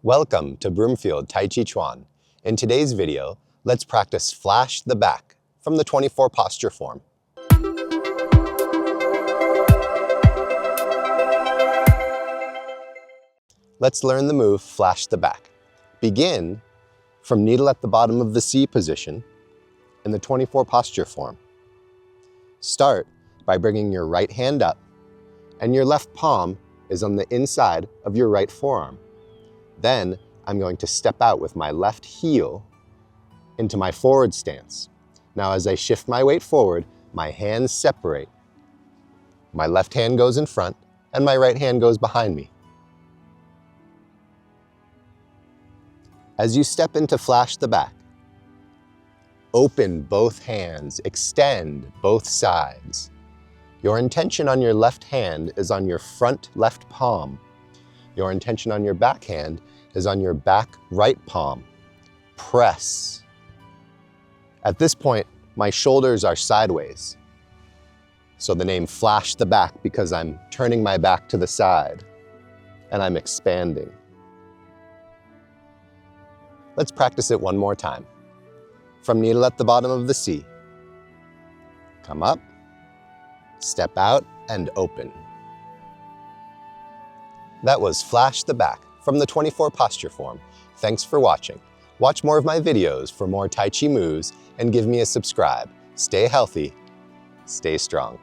Welcome to Broomfield Taichi Chuan. In today's video, let's practice flash the back from the 24 posture form. Let's learn the move flash the back. Begin from needle at the bottom of the C position in the 24 posture form. Start by bringing your right hand up and your left palm is on the inside of your right forearm. Then I'm going to step out with my left heel into my forward stance. Now as I shift my weight forward, my hands separate. My left hand goes in front and my right hand goes behind me. As you step into flash the back, open both hands, extend both sides. Your intention on your left hand is on your front left palm. Your intention on your back hand is on your back right palm. Press. At this point, my shoulders are sideways. So the name flash the back because I'm turning my back to the side and I'm expanding. Let's practice it one more time. From needle at the bottom of the C. Come up, step out, and open. That was flash the back from the 24 posture form. Thanks for watching. Watch more of my videos for more Tai Chi moves and give me a subscribe. Stay healthy, stay strong.